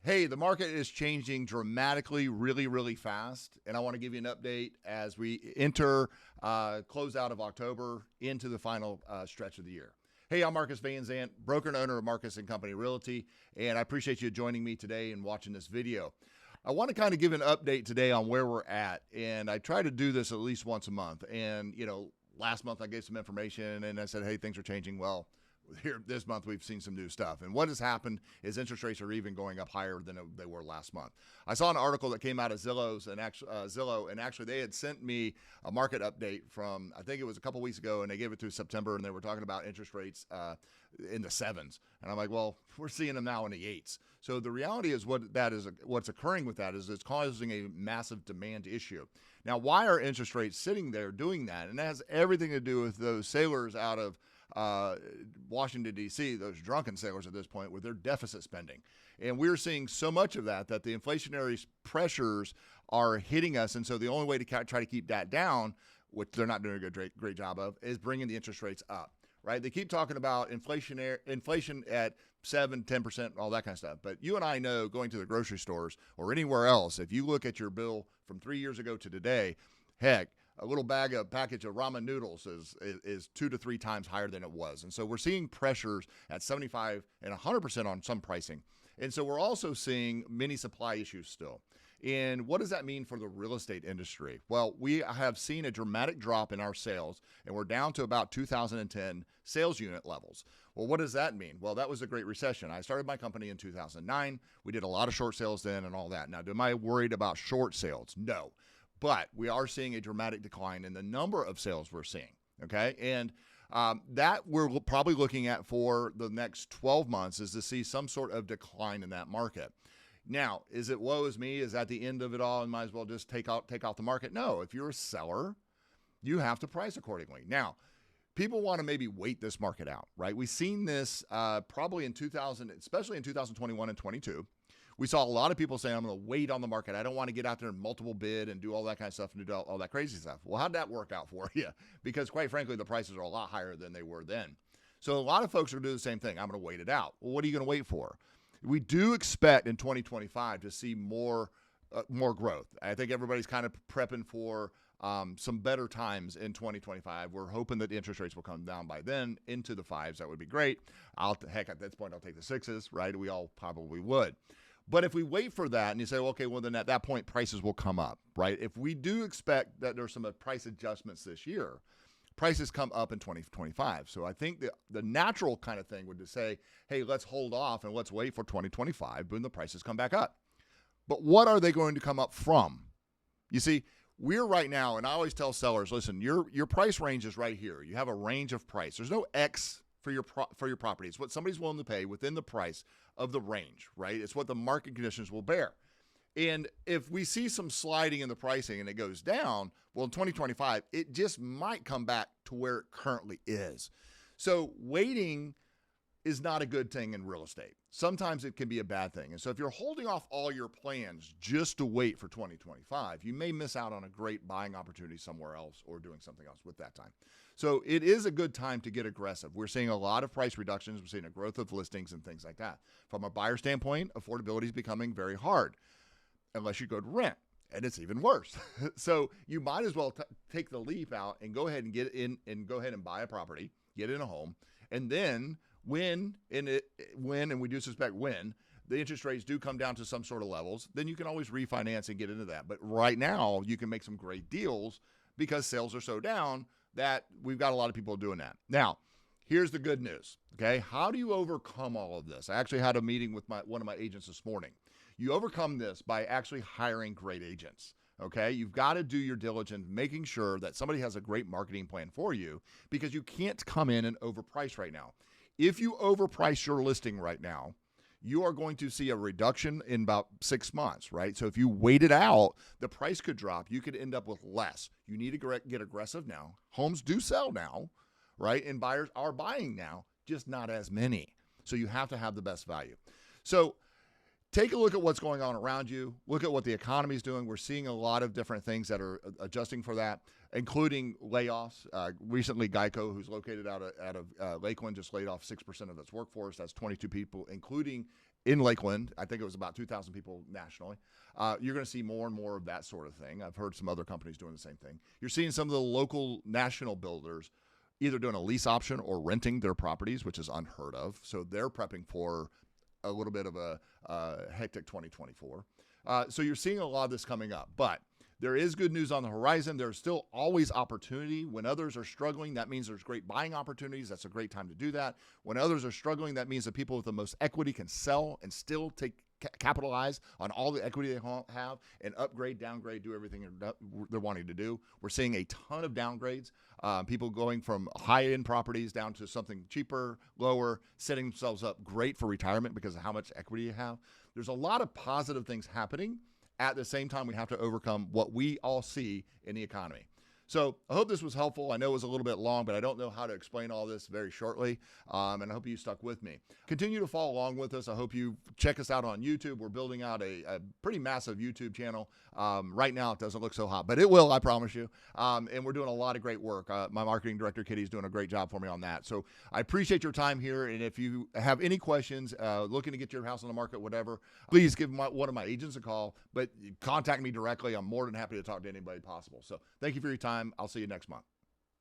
Hey, the market is changing dramatically, really, really fast. And I want to give you an update as we enter close out of October into the final stretch of the year. Hey, I'm Marcus Van Zandt, broker and owner of Marcus and Company Realty, and I appreciate you joining me today and watching this video. I want to kind of give an update today on where we're at, and I try to do this at least once a month. And, last month I gave some information and I said, hey, things are changing. Well, here this month we've seen some new stuff, and what has happened is interest rates are even going up higher than they were last month. I saw an article that came out of Zillow, and actually they had sent me a market update from, I think it was a couple weeks ago, and they gave it through September, and they were talking about interest rates in the 7s, and I'm like, well, we're seeing them now in the 8s. So the reality is what's occurring with that is it's causing a massive demand issue. Now, why are interest rates sitting there doing that? And that has everything to do with those sailors out of Washington, D.C., those drunken sailors at this point with their deficit spending. And we're seeing so much of that the inflationary pressures are hitting us. And so the only way to try to keep that down, which they're not doing a great job of, is bringing the interest rates up, right? They keep talking about inflation at 7, 10%, all that kind of stuff. But you and I know, going to the grocery stores or anywhere else, if you look at your bill from 3 years ago to today, heck, a little package of ramen noodles is 2 to 3 times higher than it was. And so we're seeing pressures at 75 and 100% on some pricing. And so we're also seeing many supply issues still. And what does that mean for the real estate industry? Well, we have seen a dramatic drop in our sales, and we're down to about 2010 sales unit levels. Well, what does that mean? Well, that was a great recession. I started my company in 2009. We did a lot of short sales then and all that. Now, am I worried about short sales? No. But we are seeing a dramatic decline in the number of sales we're seeing, okay? And that we're probably looking at for the next 12 months is to see some sort of decline in that market. Now, is it woe is me? Is that the end of it all and might as well just take out the market? No. If you're a seller, you have to price accordingly. Now, people want to maybe wait this market out, right? We've seen this probably in especially in 2021 and 22. We saw a lot of people saying, I'm going to wait on the market. I don't want to get out there and multiple bid and do all that kind of stuff and do all that crazy stuff. Well, how'd that work out for you? Because quite frankly, the prices are a lot higher than they were then. So a lot of folks are doing the same thing. I'm going to wait it out. Well, what are you going to wait for? We do expect in 2025 to see more growth. I think everybody's kind of prepping for some better times in 2025. We're hoping that the interest rates will come down by then into the 5s. That would be great. Heck, at this point, I'll take the 6s, right? We all probably would. But if we wait for that and you say, okay, well, then at that point, prices will come up, right? If we do expect that there's some price adjustments this year, prices come up in 2025. So I think the natural kind of thing would be to say, hey, let's hold off and let's wait for 2025 when the prices come back up. But what are they going to come up from? You see, we're right now, and I always tell sellers, listen, your price range is right here. You have a range of price. There's no X for your property. It's what somebody's willing to pay within the price of the range, right? It's what the market conditions will bear. And if we see some sliding in the pricing and it goes down, well, in 2025, it just might come back to where it currently is. So waiting is not a good thing in real estate. Sometimes it can be a bad thing. And so if you're holding off all your plans just to wait for 2025, you may miss out on a great buying opportunity somewhere else or doing something else with that time. So it is a good time to get aggressive. We're seeing a lot of price reductions. We're seeing a growth of listings and things like that. From a buyer standpoint, affordability is becoming very hard unless you go to rent, and it's even worse. So you might as well take the leap out and go ahead and get in and go ahead and buy a property, get in a home, and then when we do suspect when the interest rates do come down to some sort of levels, then you can always refinance and get into that. But right now, you can make some great deals because sales are so down that we've got a lot of people doing that. Now, here's the good news, okay? How do you overcome all of this? I actually had a meeting with one of my agents this morning. You overcome this by actually hiring great agents, okay? You've got to do your diligence, making sure that somebody has a great marketing plan for you because you can't come in and overprice right now. If you overprice your listing right now, you are going to see a reduction in about 6 months, right? So if you wait it out, the price could drop. You could end up with less. You need to get aggressive now. Homes do sell now, right? And buyers are buying now, just not as many. So you have to have the best value. So take a look at what's going on around you. Look at what the economy is doing. We're seeing a lot of different things that are adjusting for that, including layoffs. Recently, Geico, who's located out of Lakeland, just laid off 6% of its workforce. That's 22 people, including in Lakeland. I think it was about 2,000 people nationally. You're going to see more and more of that sort of thing. I've heard some other companies doing the same thing. You're seeing some of the local national builders either doing a lease option or renting their properties, which is unheard of. So they're prepping for a little bit of a hectic 2024. So you're seeing a lot of this coming up, but there is good news on the horizon. There's still always opportunity. When others are struggling, that means there's great buying opportunities. That's a great time to do that. When others are struggling, that means that people with the most equity can sell and still capitalize on all the equity they have and upgrade, downgrade, do everything they're wanting to do. We're seeing a ton of downgrades, people going from high-end properties down to something cheaper, lower, setting themselves up great for retirement because of how much equity you have. There's a lot of positive things happening. At the same time, we have to overcome what we all see in the economy. So I hope this was helpful. I know it was a little bit long, but I don't know how to explain all this very shortly, and I hope you stuck with me. Continue to follow along with us. I hope you check us out on YouTube. We're building out a pretty massive YouTube channel. Right now, it doesn't look so hot, but it will, I promise you. And we're doing a lot of great work. My marketing director, Kitty, is doing a great job for me on that. So I appreciate your time here, and if you have any questions, looking to get your house on the market, whatever, please give one of my agents a call, but contact me directly. I'm more than happy to talk to anybody possible. So thank you for your time. I'll see you next month.